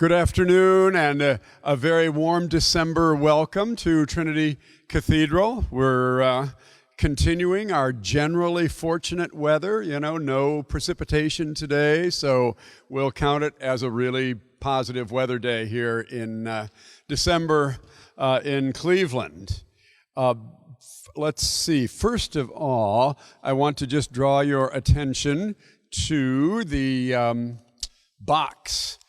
Good afternoon and a very warm December welcome to Trinity Cathedral. We're continuing our generally fortunate weather, no precipitation today, so we'll count it as a really positive weather day here in December in Cleveland. Let's see, first of all, I want to just draw your attention to the box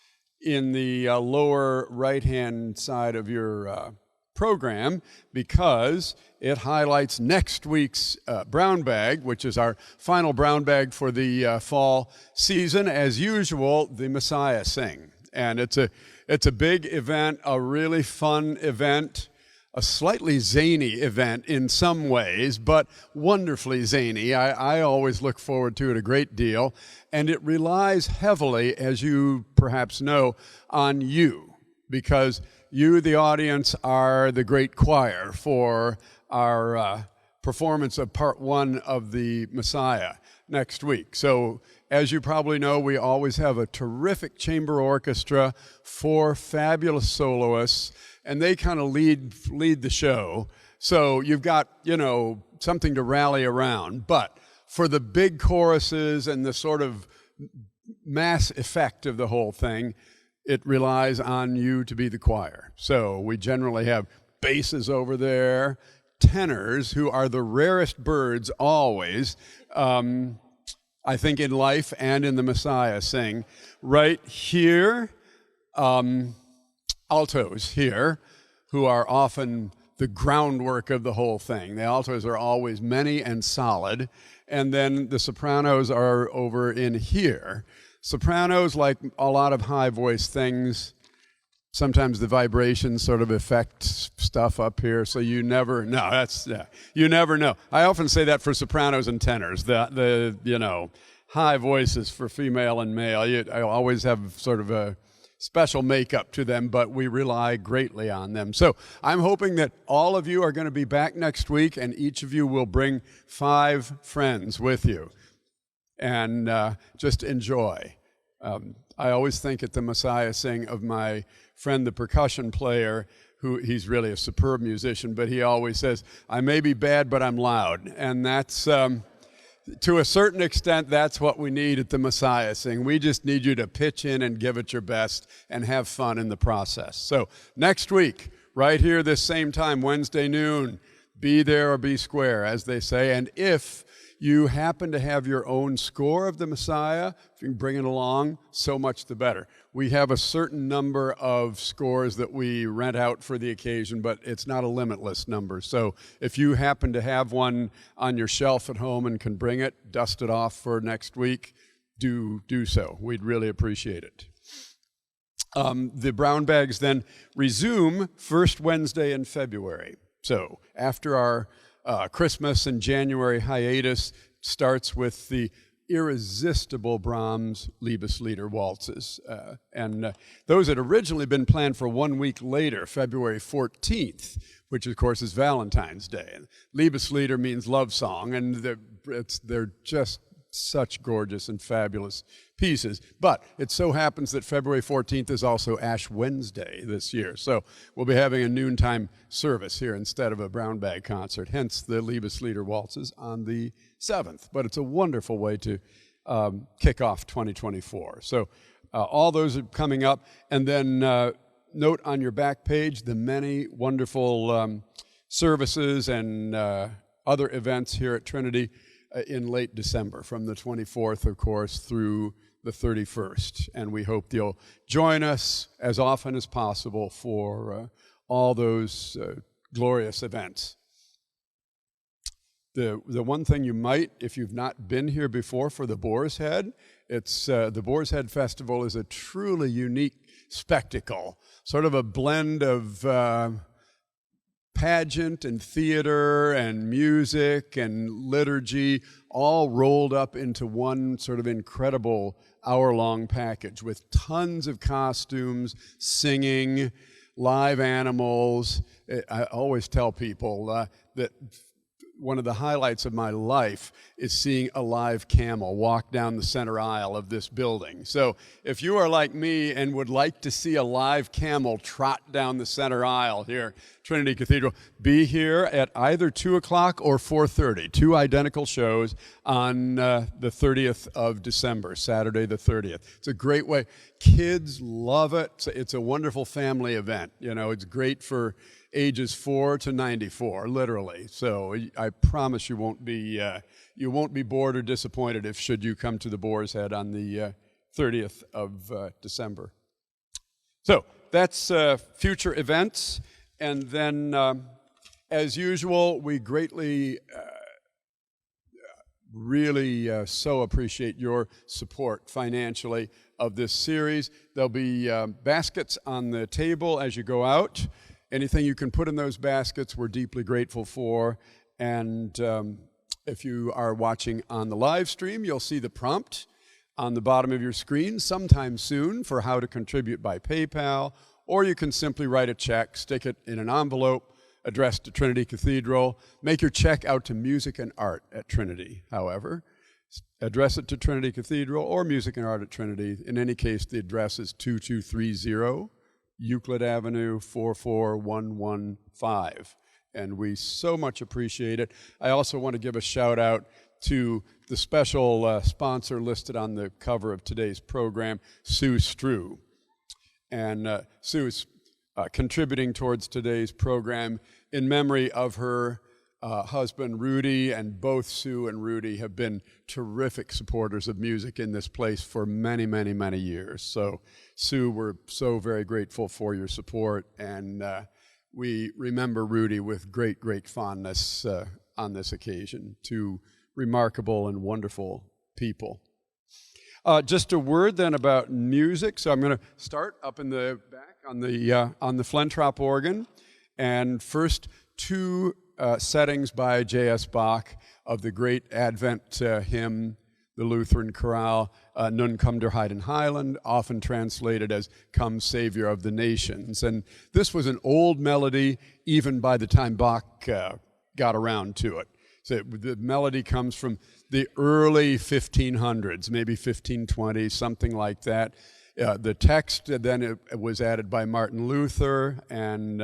in the lower right-hand side of your program, because it highlights next week's brown bag, which is our final brown bag for the fall season. As usual, the Messiah Sing. And it's a big event, a really fun event, a slightly zany event in some ways, but wonderfully zany. I always look forward to it a great deal. And it relies heavily, as you perhaps know, on you, because you, the audience, are the great choir for our performance of part one of the Messiah next week. So as you probably know, we always have a terrific chamber orchestra, 4 fabulous soloists, and they kind of lead the show. So you've got, something to rally around. But for the big choruses and the sort of mass effect of the whole thing, it relies on you to be the choir. So we generally have basses over there, tenors, who are the rarest birds always, I think in life and in the Messiah Sing. Right here, altos here, who are often the groundwork of the whole thing. The altos are always many and solid, and then the sopranos are over in here. Sopranos, like a lot of high voice things, sometimes the vibrations sort of affect stuff up here, so you never know. You never know. I often say that for sopranos and tenors, the high voices for female and male. I always have sort of a special makeup to them, but we rely greatly on them. So I'm hoping that all of you are going to be back next week, and each of you will bring 5 friends with you. And just enjoy. I always think at the Messiah Sing of my friend, the percussion player, he's really a superb musician, but he always says, I may be bad, but I'm loud. And that's, to a certain extent, that's what we need at the Messiah Sing. We just need you to pitch in and give it your best and have fun in the process. So next week, right here this same time, Wednesday noon, be there or be square, as they say. And if you happen to have your own score of the Messiah, if you can bring it along, so much the better. We have a certain number of scores that we rent out for the occasion, but it's not a limitless number. So if you happen to have one on your shelf at home and can bring it, dust it off for next week, do so. We'd really appreciate it. The brown bags then resume first Wednesday in February. So after our Christmas and January hiatus starts with the irresistible Brahms Liebeslieder waltzes. And those had originally been planned for 1 week later, February 14th, which of course is Valentine's Day. And Liebeslieder means love song, and they're just such gorgeous and fabulous pieces. But it so happens that February 14th is also Ash Wednesday this year. So we'll be having a noontime service here instead of a brown bag concert, hence the Liebeslieder waltzes on the 7th. But it's a wonderful way to kick off 2024. So all those are coming up. And then note on your back page the many wonderful services and other events here at Trinity in late December, from the 24th, of course, through the 31st. And we hope you'll join us as often as possible for all those glorious events. The one thing you might, if you've not been here before for the Boar's Head, it's the Boar's Head Festival is a truly unique spectacle, sort of a blend of pageant and theater and music and liturgy all rolled up into one sort of incredible hour-long package with tons of costumes, singing, live animals. I always tell people that one of the highlights of my life is seeing a live camel walk down the center aisle of this building. So if you are like me and would like to see a live camel trot down the center aisle here, Trinity Cathedral, be here at either 2 o'clock or 4:30, 2 identical shows on the 30th of December, Saturday the 30th. It's a great way. Kids love it. It's a wonderful family event. You know, it's great for ages 4 to 94, literally. So I promise you won't be bored or disappointed if should you come to the Boar's Head on the 30th of December. So that's future events. And then, as usual, we greatly, really so appreciate your support financially of this series. There'll be baskets on the table as you go out. Anything you can put in those baskets, we're deeply grateful for. And if you are watching on the live stream, you'll see the prompt on the bottom of your screen sometime soon for how to contribute by PayPal, or you can simply write a check, stick it in an envelope addressed to Trinity Cathedral. Make your check out to Music and Art at Trinity, however. Address it to Trinity Cathedral or Music and Art at Trinity. In any case, the address is 2230 Euclid Avenue, 44115. And we so much appreciate it. I also want to give a shout out to the special sponsor listed on the cover of today's program, Sue Strew. And Sue is contributing towards today's program in memory of her husband, Rudy, and both Sue and Rudy have been terrific supporters of music in this place for many, many, many years. So, Sue, we're so very grateful for your support, and we remember Rudy with great, great fondness on this occasion. Two remarkable and wonderful people. Just a word then about music. So I'm going to start up in the back on the Flentrop organ, and first 2 settings by J.S. Bach of the great Advent hymn, the Lutheran chorale, Nun komm der Heiden Heiland, often translated as Come Savior of the Nations. And this was an old melody even by the time Bach got around to it. So the melody comes from the early 1500s, maybe 1520, something like that. The text then it was added by Martin Luther, and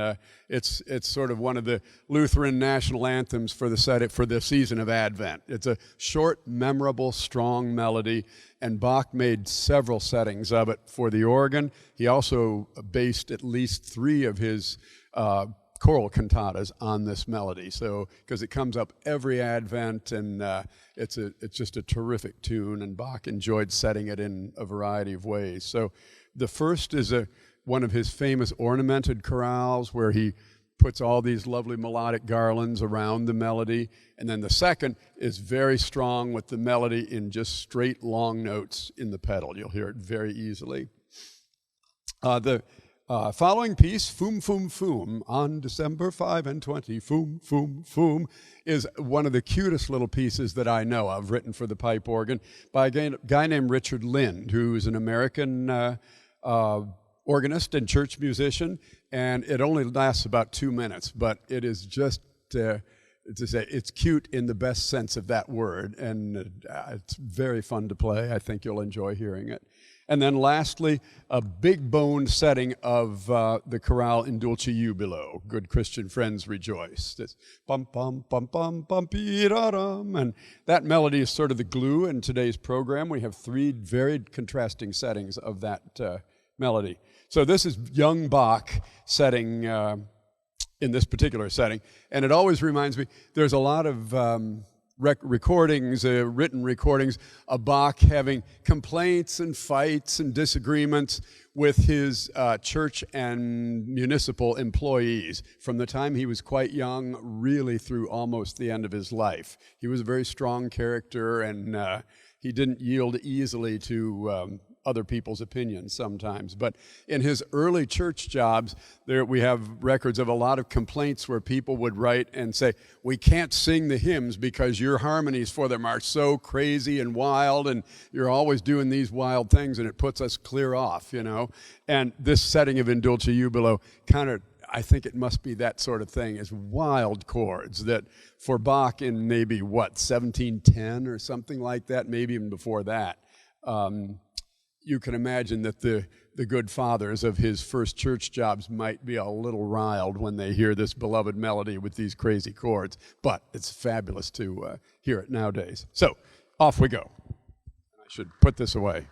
it's sort of one of the Lutheran national anthems for the season of Advent. It's a short, memorable, strong melody, and Bach made several settings of it for the organ. He also based at least 3 of his choral cantatas on this melody, so because it comes up every Advent, and it's just a terrific tune, and Bach enjoyed setting it in a variety of ways. So the first is one of his famous ornamented chorales where he puts all these lovely melodic garlands around the melody, and then the second is very strong with the melody in just straight long notes in the pedal. You'll hear it very easily. The following piece, Fum Fum Fum, on December 5 and 20, Fum Fum Fum, is one of the cutest little pieces that I know of, written for the pipe organ by a guy named Richard Lind, who's an American organist and church musician, and it only lasts about 2 minutes, but it is just, it's cute in the best sense of that word, and it's very fun to play. I think you'll enjoy hearing it. And then lastly, a big-boned setting of the chorale in Dulci Jubilo, Good Christian Friends Rejoice. It's bum, bum, bum, bum, bum, dum. And that melody is sort of the glue in today's program. We have 3 very contrasting settings of that melody. So this is young Bach setting in this particular setting. And it always reminds me, there's a lot of recordings, written recordings of Bach having complaints and fights and disagreements with his church and municipal employees from the time he was quite young, really through almost the end of his life. He was a very strong character, and he didn't yield easily to other people's opinions sometimes. But in his early church jobs, we have records of a lot of complaints where people would write and say, we can't sing the hymns because your harmonies for them are so crazy and wild, and you're always doing these wild things, and it puts us clear off, you know. And this setting of In Dulci Jubilo kind of I think it must be that sort of thing, is wild chords that for Bach in maybe, 1710 or something like that, maybe even before that, you can imagine that the good fathers of his first church jobs might be a little riled when they hear this beloved melody with these crazy chords, but it's fabulous to hear it nowadays. So, off we go. I should put this away.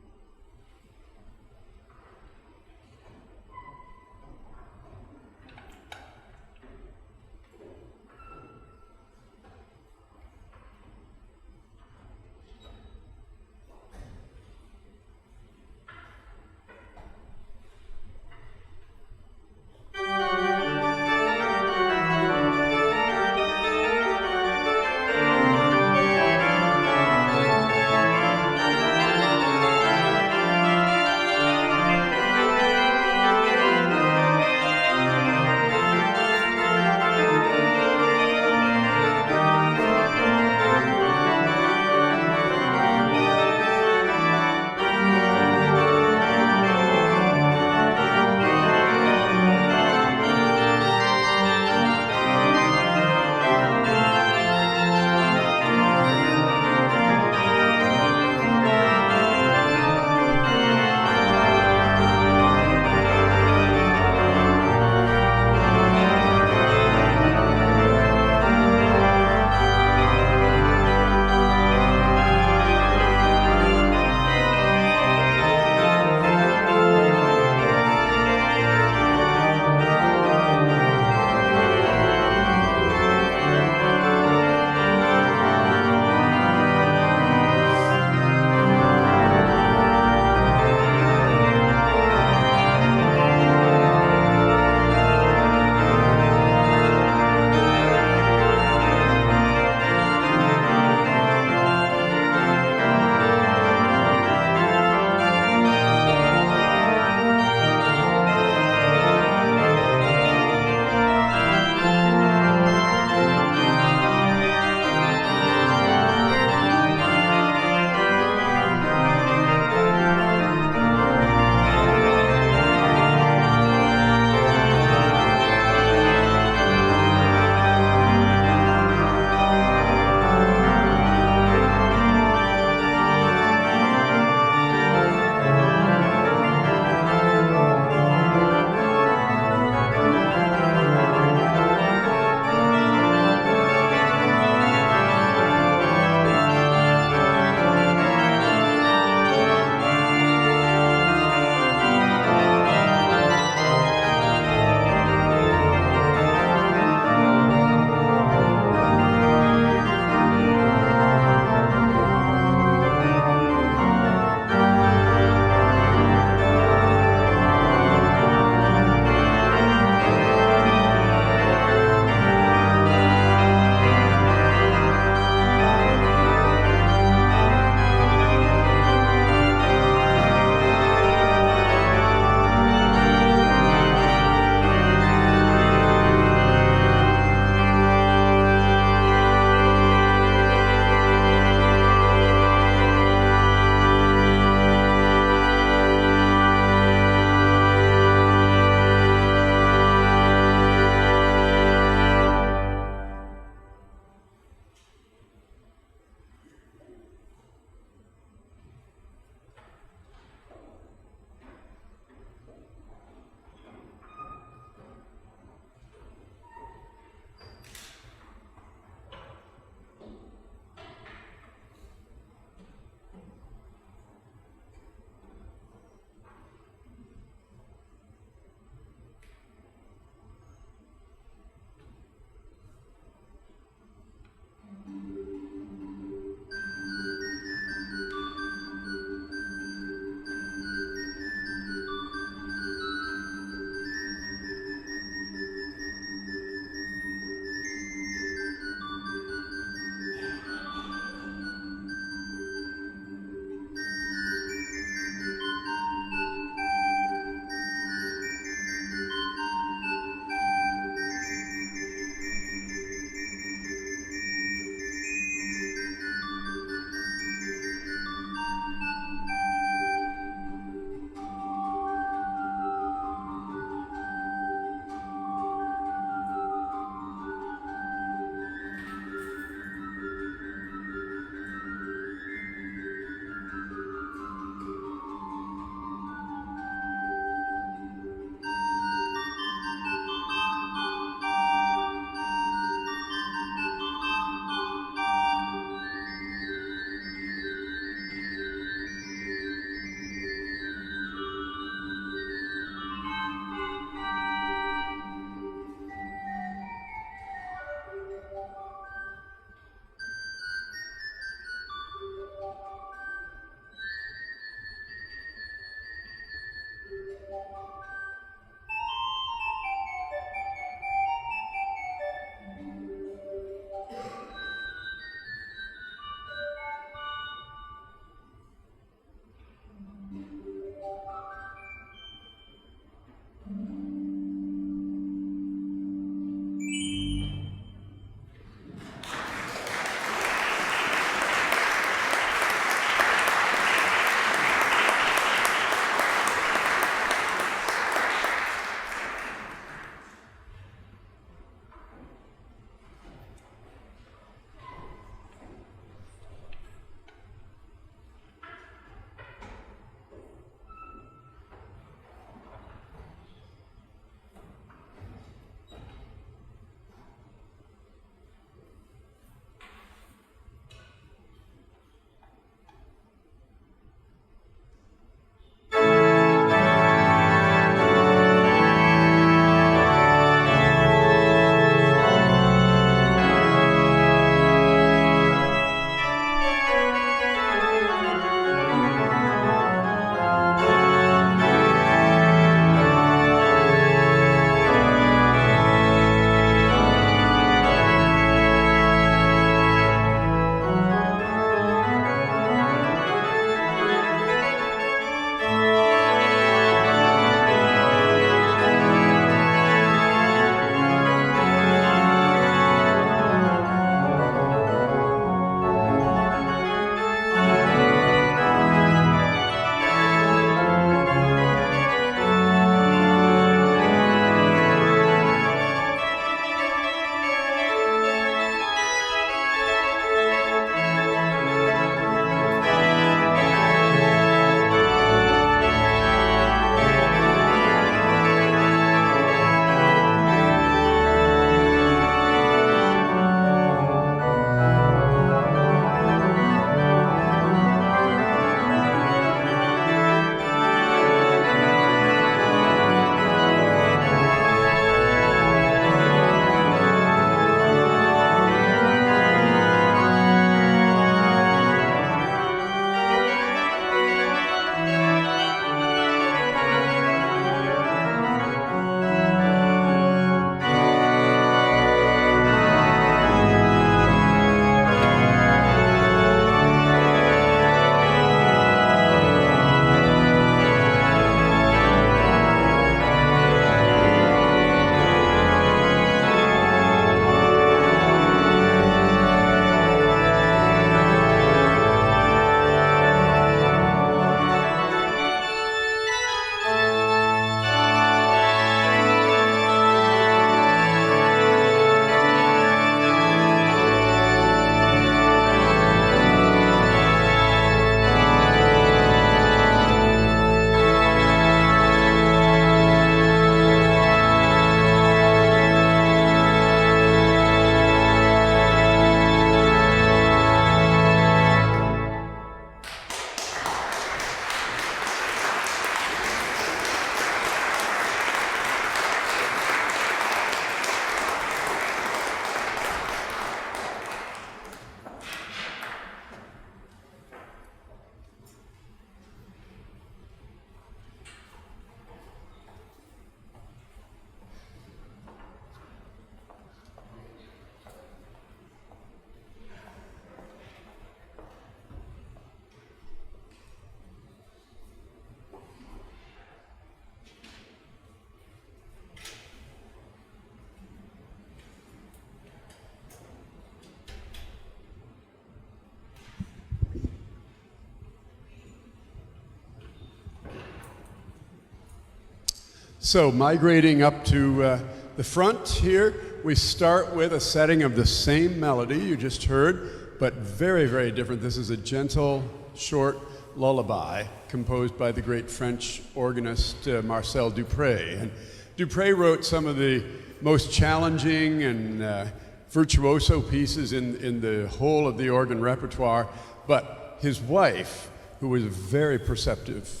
So migrating up to the front here, we start with a setting of the same melody you just heard, but very, very different. This is a gentle, short lullaby composed by the great French organist Marcel Dupré. And Dupré wrote some of the most challenging and virtuoso pieces in the whole of the organ repertoire, but his wife, who was a very perceptive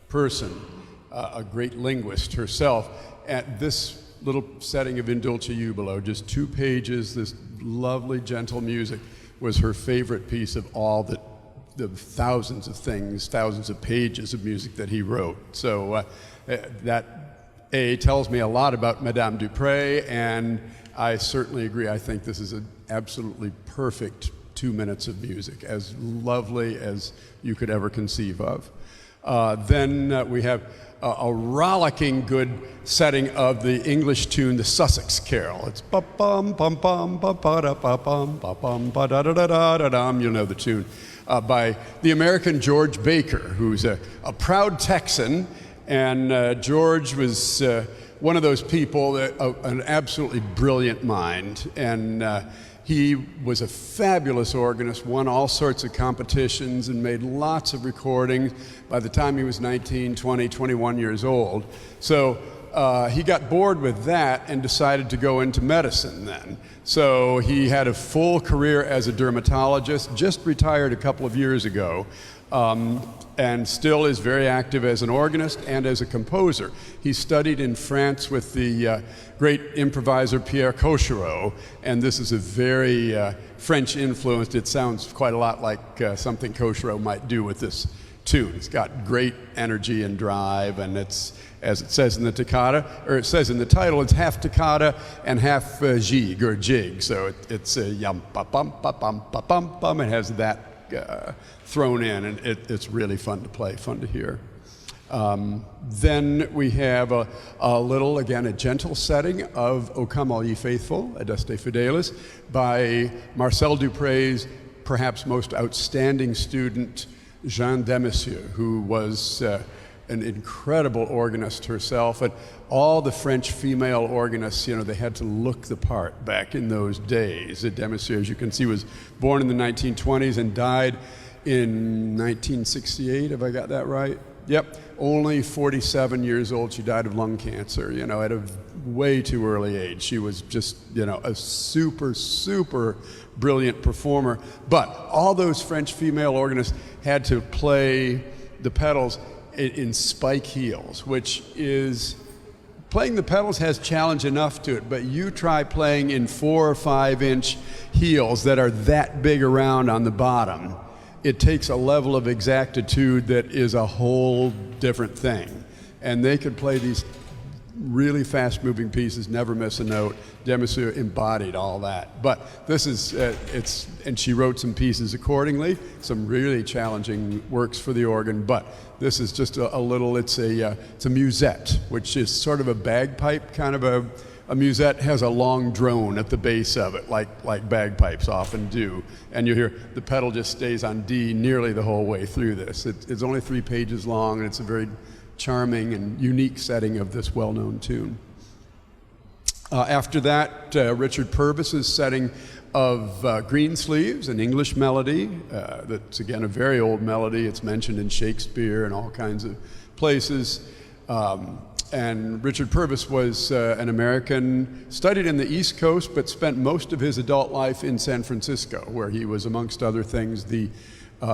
person, a great linguist herself, at this little setting of In Dulci Jubilo, just 2 pages, this lovely, gentle music, was her favorite piece of all the thousands of things, thousands of pages of music that he wrote. So that tells me a lot about Madame Dupré, and I certainly agree. I think this is an absolutely perfect 2 minutes of music, as lovely as you could ever conceive of. Then we have a rollicking good setting of the English tune, the Sussex Carol. It's ba-bum, bum-bum, ba-ba-da-ba-bum, ba-bum, ba-da-da-da-da-dum. You'll know the tune. By the American George Baker, who's a proud Texan. And George was one of those people, an absolutely brilliant mind. And he was a fabulous organist, won all sorts of competitions and made lots of recordings by the time he was 19, 20, 21 years old. So he got bored with that and decided to go into medicine then. So he had a full career as a dermatologist, just retired a couple of years ago, and still is very active as an organist and as a composer. He studied in France with the great improviser Pierre Cochereau, and this is a very French influenced. It sounds quite a lot like something Cochereau might do with this tune. It's got great energy and drive, and it's, as it says in the toccata, or it says in the title, it's half toccata and half gigue or jig. So it's a yum pa bum pa bum pa bum bum. It has that thrown in, and it's really fun to play, fun to hear. Then we have a little, again, a gentle setting of O Come All Ye Faithful, Adeste Fideles, by Marcel Dupré's perhaps most outstanding student, Jeanne Demessieux, who was an incredible organist herself. And all the French female organists, you know, they had to look the part back in those days. Demessieux, as you can see, was born in the 1920s and died in 1968, have I got that right? Yep, only 47 years old. She died of lung cancer, you know, at a way too early age. She was just, you know, a super, super brilliant performer. But all those French female organists had to play the pedals in spike heels, which is, playing the pedals has challenge enough to it, but you try playing in 4 or 5 inch heels that are that big around on the bottom. It takes a level of exactitude that is a whole different thing. And they could play these really fast-moving pieces, never miss a note. Demessieux embodied all that. But this is, and she wrote some pieces accordingly, some really challenging works for the organ, but this is just a little, it's a musette, which is sort of a bagpipe kind of a musette, has a long drone at the base of it, like bagpipes often do. And you hear the pedal just stays on D nearly the whole way through this. It's only 3 pages long, and it's a very charming and unique setting of this well-known tune. After that, Richard Purvis's setting of Greensleeves, an English melody. That's, again, a very old melody. It's mentioned in Shakespeare and all kinds of places. And Richard Purvis was an American, studied in the East Coast, but spent most of his adult life in San Francisco, where he was, amongst other things, the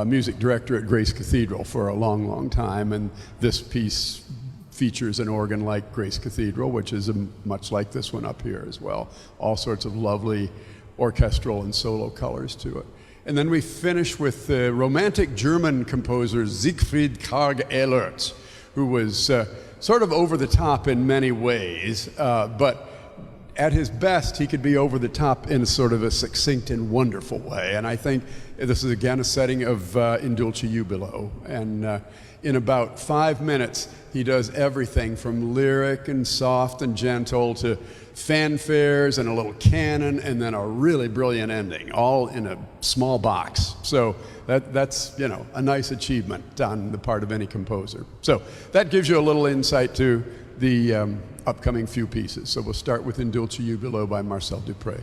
music director at Grace Cathedral for a long, long time. And this piece features an organ like Grace Cathedral, which is much like this one up here as well. All sorts of lovely orchestral and solo colors to it. And then we finish with the romantic German composer Sigfrid Karg-Elert, who was sort of over the top in many ways, but at his best, he could be over the top in sort of a succinct and wonderful way. And I think this is, again, a setting of In Dulci Jubilo. And in about 5 minutes, he does everything from lyric and soft and gentle to fanfares and a little canon and then a really brilliant ending, all in a small box. So that's, you know, a nice achievement on the part of any composer. So that gives you a little insight to the upcoming few pieces. So we'll start with In Dulci Jubilo by Marcel Dupré.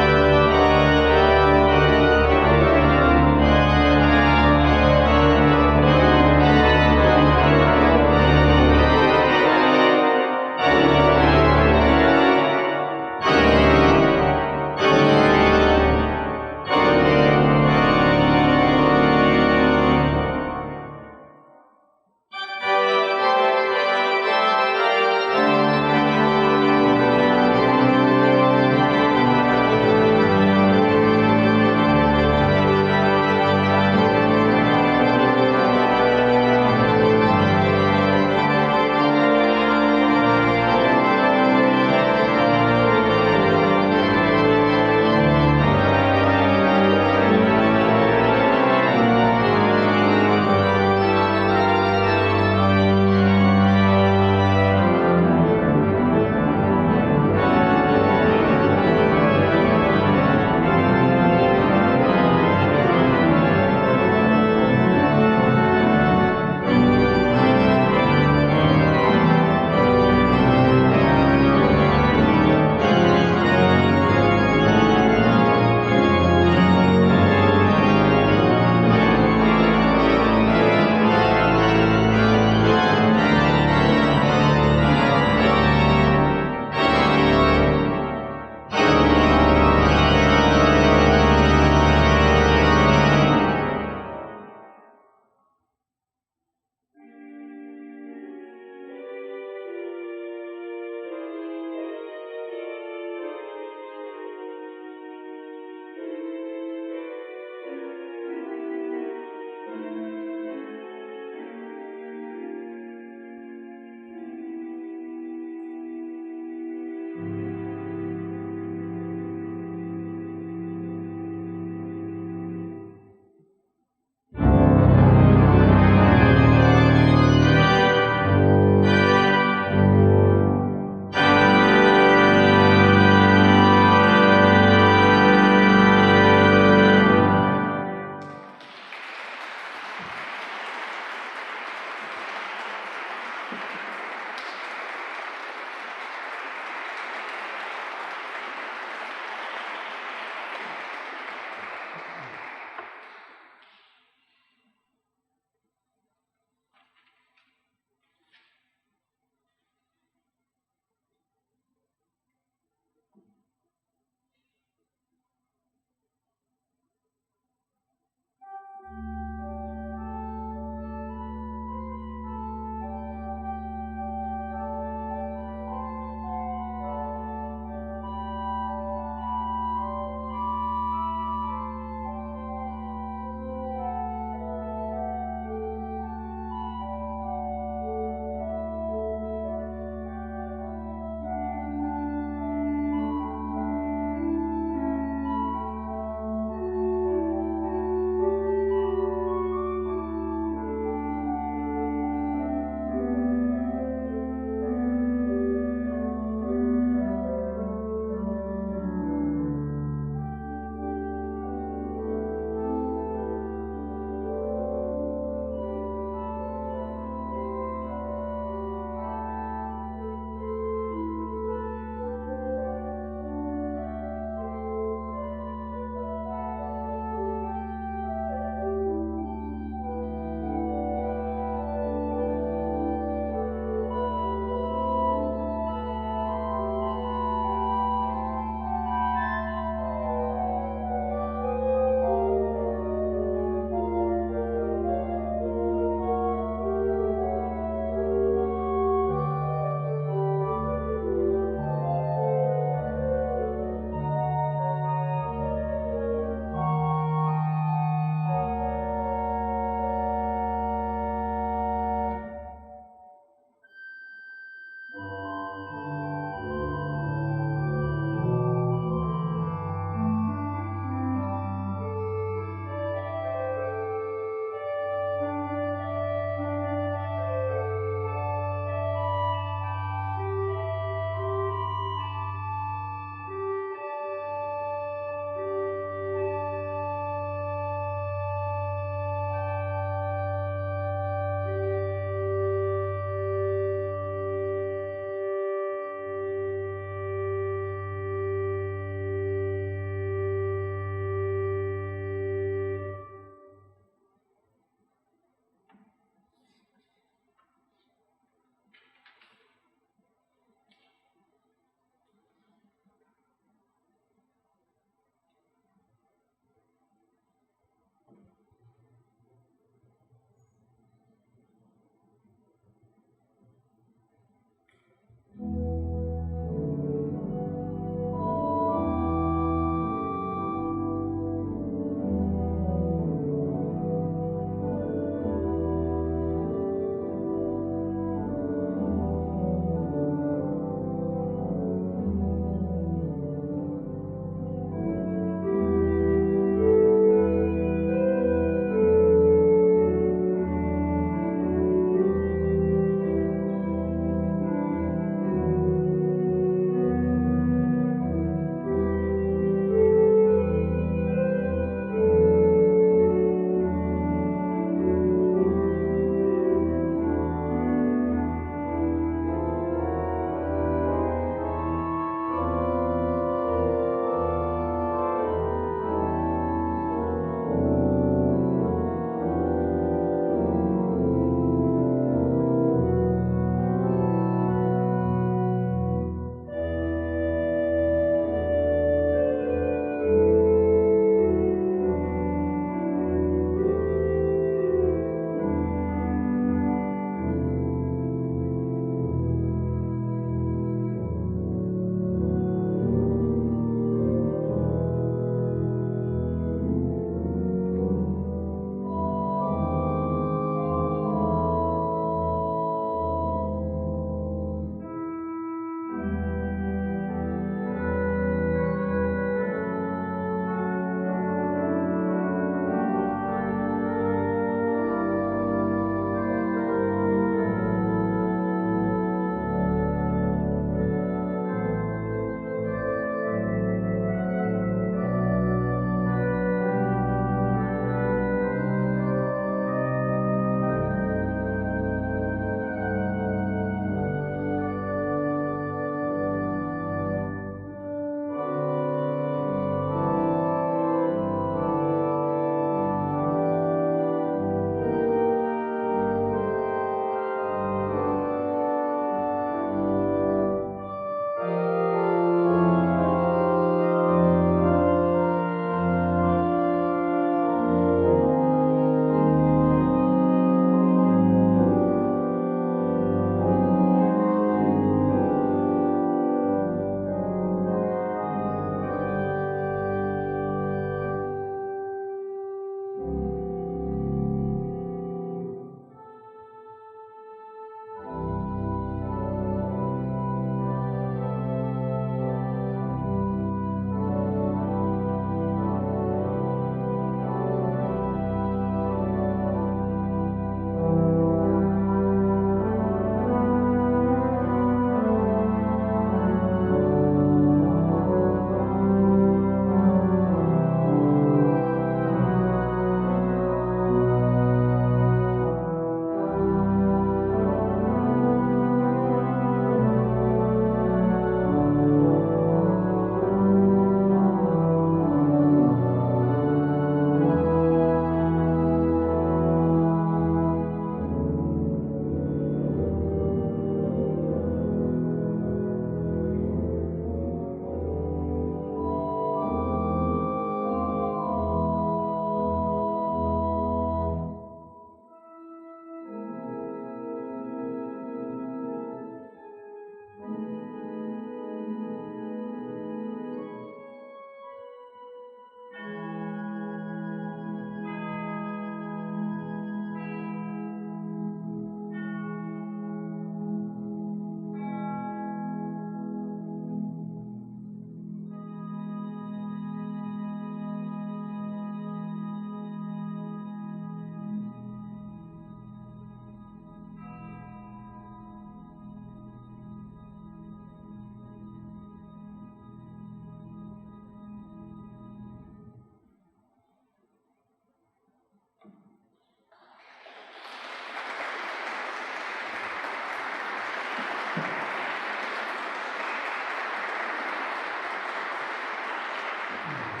Mm-hmm.